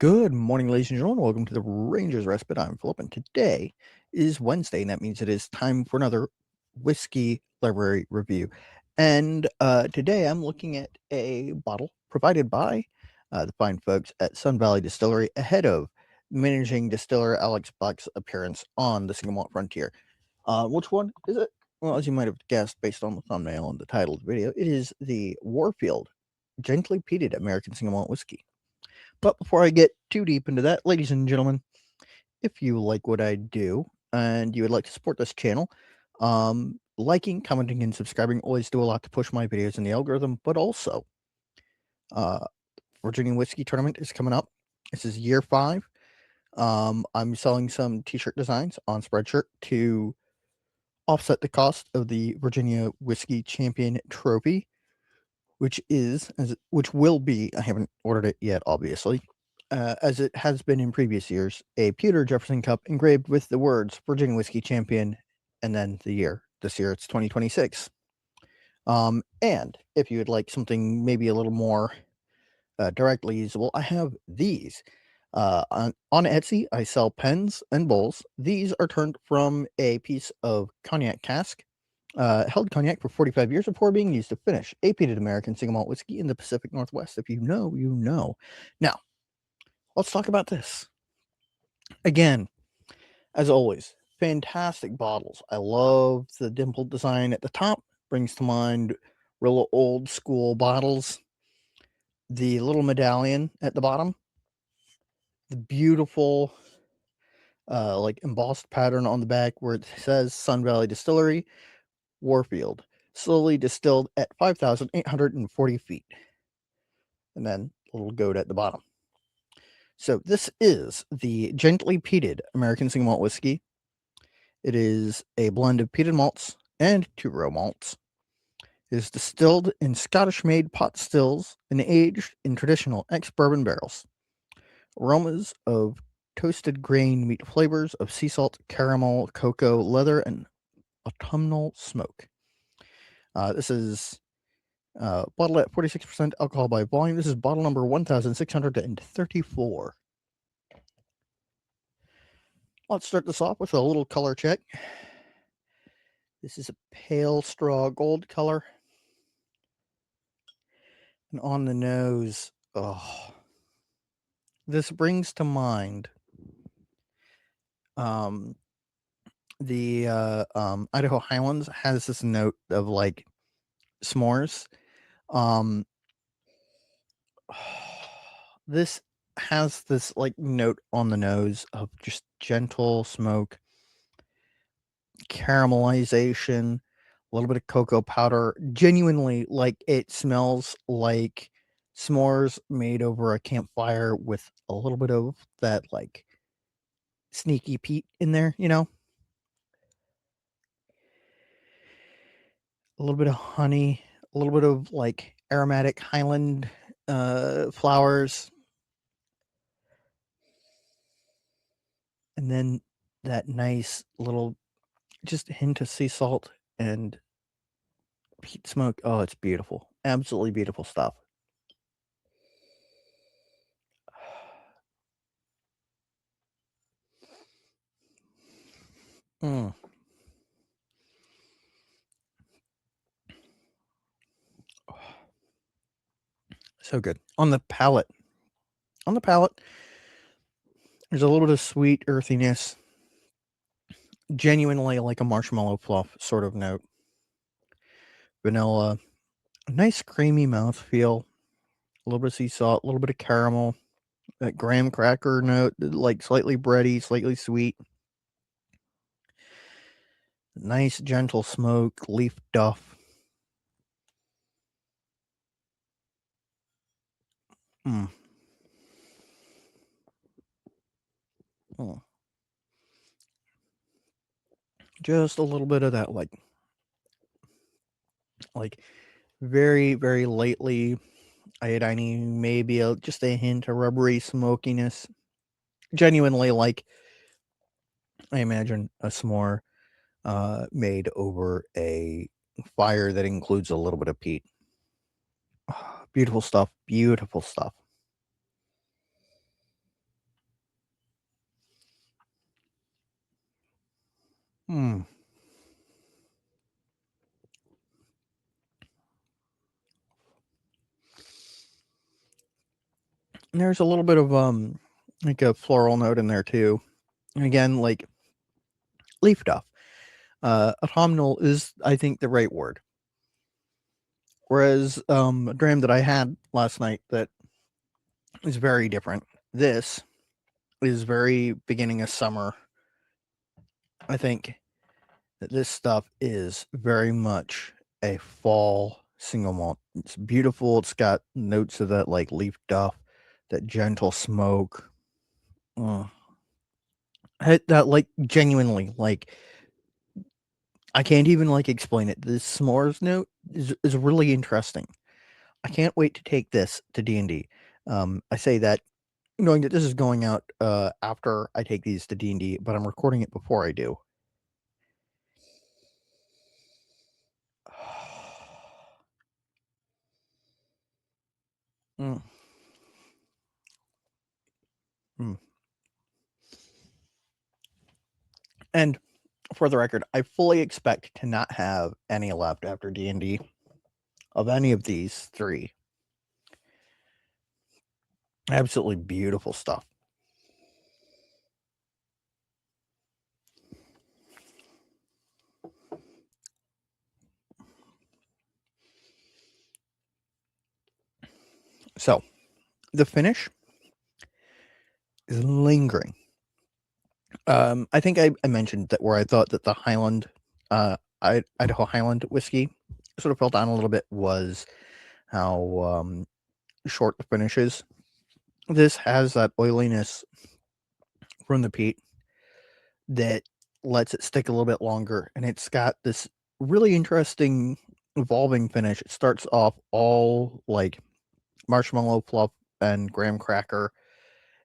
Good morning, ladies and gentlemen. Welcome to the Rangers Respite. I'm Philip, and today is Wednesday, and that means it is time for another whiskey library review. And today I'm looking at a bottle provided by the fine folks at Sun Valley Distillery ahead of managing distiller Alex Buck's appearance on the Single Malt Frontier. Which one is it? Well, as you might have guessed based on the thumbnail and the title of the video, it is the Warfield Gently Peated American Single Malt Whiskey. But before I get too deep into that, ladies and gentlemen, if you like what I do and you would like to support this channel, liking, commenting, and subscribing always do a lot to push my videos in the algorithm. But also, uh, Virginia Whiskey Tournament is coming up. This is year 5. I'm selling some t-shirt designs on Spreadshirt to offset the cost of the Virginia Whiskey Champion Trophy, which will be, I haven't ordered it yet, obviously, as it has been in previous years, a pewter Jefferson Cup engraved with the words Virginia Whiskey Champion and then the year. This year it's 2026. And if you would like something maybe a little more directly usable, I have these. On Etsy, I sell pens and bowls. These are turned from a piece of cognac cask. Held cognac for 45 years before being used to finish a peated American single malt whiskey in the Pacific Northwest. If you know, you know. Now, let's talk about this. Again, as always, fantastic bottles. I love the dimpled design at the top. Brings to mind real old school bottles. The little medallion at the bottom. The beautiful, like embossed pattern on the back where it says Sun Valley Distillery, Warfield, slowly distilled at 5,840 feet. And then a little goat at the bottom. So this is the Gently Peated American Single Malt Whiskey. It is a blend of peated malts and two-row malts. It is distilled in Scottish-made pot stills and aged in traditional ex-bourbon barrels. Aromas of toasted grain meet flavors of sea salt, caramel, cocoa, leather, and autumnal smoke. This is bottled at 46% alcohol by volume. This is bottle number 1634. Let's start this off with a little color check. This is a pale straw gold color. And on the nose, this brings to mind the Idaho Highlands has this note of like s'mores. This has this like note on the nose of just gentle smoke, caramelization, a little bit of cocoa powder. Genuinely, like it smells like s'mores made over a campfire with a little bit of that like sneaky peat in there, you know? A little bit of honey, a little bit of like aromatic Highland flowers, and then that nice little just hint of sea salt and peat smoke. Oh, it's beautiful. Absolutely beautiful stuff. Mm. So good. On the palate, there's a little bit of sweet earthiness, genuinely like a marshmallow fluff sort of note. Vanilla, a nice creamy mouthfeel, a little bit of sea salt, a little bit of caramel, that graham cracker note, like slightly bready, slightly sweet. Nice gentle smoke, leaf duff. Mm. Oh. Just a little bit of that, like very, very lightly iodine, maybe just a hint of rubbery smokiness. Genuinely, like I imagine a s'more made over a fire that includes a little bit of peat. Beautiful stuff. Beautiful stuff. Hmm. There's a little bit of like a floral note in there too. And again, like leaf stuff. Autumnal is, I think, the right word. Whereas a dram that I had last night that is very different. This is very beginning of summer. I think that this stuff is very much a fall single malt. It's beautiful. It's got notes of that like leaf duff, that gentle smoke. Uh, that like genuinely like I can't even like explain it. This s'mores note is really interesting. I can't wait to take this to D&D. I say that knowing that this is going out after I take these to D&D, but I'm recording it before I do. Mm. Mm. And for the record, I fully expect to not have any left after D&D of any of these three. Absolutely beautiful stuff. So, the finish is lingering. I think I mentioned that where I thought that the Highland, Idaho Highland whiskey sort of fell down a little bit was how short the finish is. This has that oiliness from the peat that lets it stick a little bit longer, and it's got this really interesting evolving finish. It starts off all like marshmallow fluff and graham cracker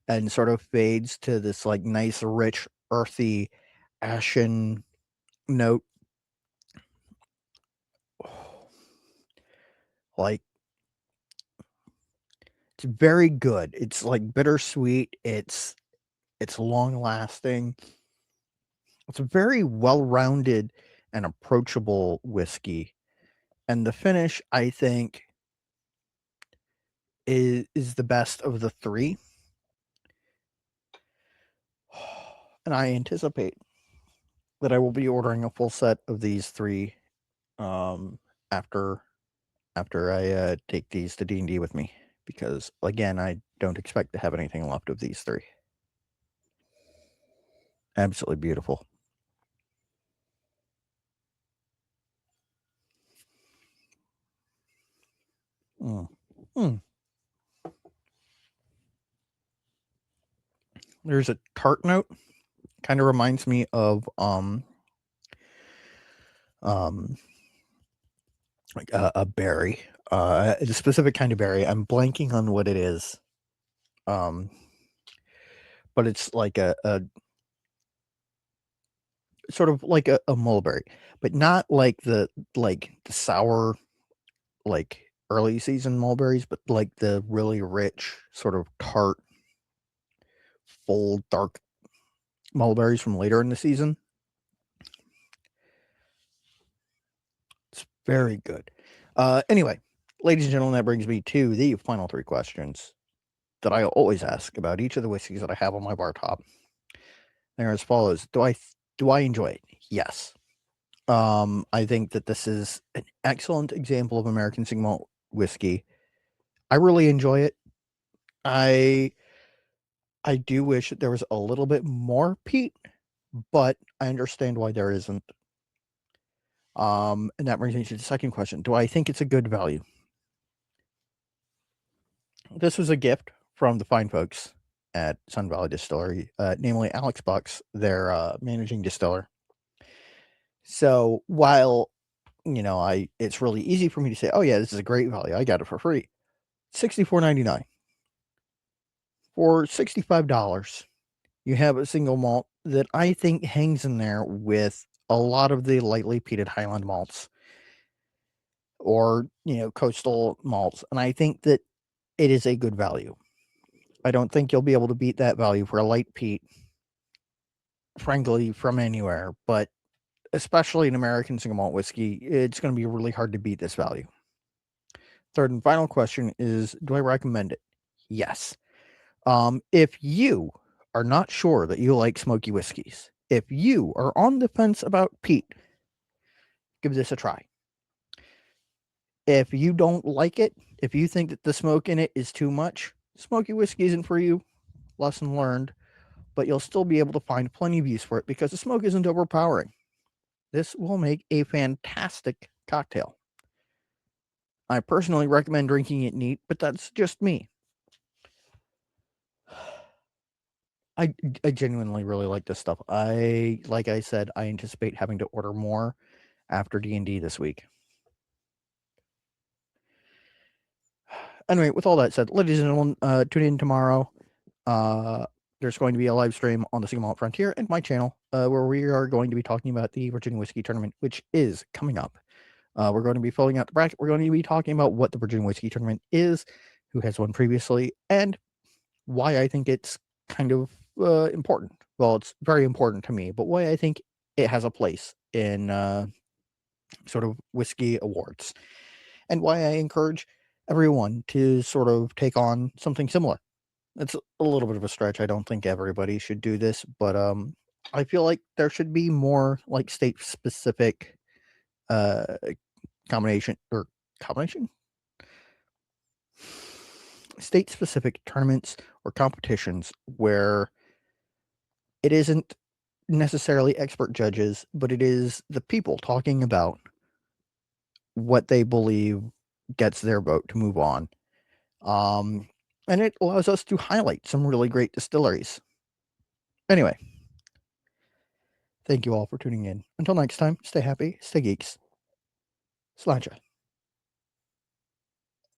and sort of fades to this like nice rich earthy ashen note. Like it's very good. It's like bittersweet. It's long lasting. It's a very well-rounded and approachable whiskey. And the finish, I think, is the best of the three. And I anticipate that I will be ordering a full set of these three um, after I take these to D&D with me, because again, I don't expect to have anything left of these three. Absolutely beautiful. Mm. Mm. There's a tart note. Kind of reminds me of um like a berry, a specific kind of berry. I'm blanking on what it is. Um, but it's like a sort of like a mulberry, but not like the sour like early season mulberries, but like the really rich sort of tart, full dark mulberries from later in the season. It's very good. Anyway, ladies and gentlemen, that brings me to the final three questions that I always ask about each of the whiskeys that I have on my bar top. They're as follows: do I enjoy it? Yes. I think that this is an excellent example of American single malt whiskey. I really enjoy it. I I do wish that there was a little bit more peat, but I understand why there isn't. And that brings me to the second question: do I think it's a good value? This was a gift from the fine folks at Sun Valley Distillery, namely Alex Bucks, their managing distiller. So while it's really easy for me to say, "Oh yeah, this is a great value. I got it for free." $64.99 for $65. You have a single malt that I think hangs in there with a lot of the lightly peated Highland malts or coastal malts, and I think that it is a good value. I don't think you'll be able to beat that value for a light peat, frankly, from anywhere. But especially in American single malt whiskey, it's going to be really hard to beat this value. Third and final question is, do I recommend it? Yes. If you are not sure that you like smoky whiskeys, if you are on the fence about peat, give this a try. If you don't like it, if you think that the smoke in it is too much, smoky whiskey isn't for you. Lesson learned. But you'll still be able to find plenty of use for it because the smoke isn't overpowering. This will make a fantastic cocktail. I personally recommend drinking it neat, but that's just me. I genuinely really like this stuff. Like I said, I anticipate having to order more after D&D this week. Anyway, with all that said, ladies and gentlemen, tune in tomorrow. There's going to be a live stream on the Single Malt Frontier and my channel where we are going to be talking about the Virginia Whiskey Tournament, which is coming up. We're going to be filling out the bracket. We're going to be talking about what the Virginia Whiskey Tournament is, who has won previously, and why I think it's kind of important. Well, it's very important to me, but why I think it has a place in sort of whiskey awards, and why I encourage everyone to sort of take on something similar. It's a little bit of a stretch. I don't think everybody should do this, but I feel like there should be more like state-specific uh, combination state-specific tournaments or competitions where it isn't necessarily expert judges, but it is the people talking about what they believe gets their vote to move on. And it allows us to highlight some really great distilleries. Anyway, thank you all for tuning in. Until next time, stay happy, stay geeks. Sláinte.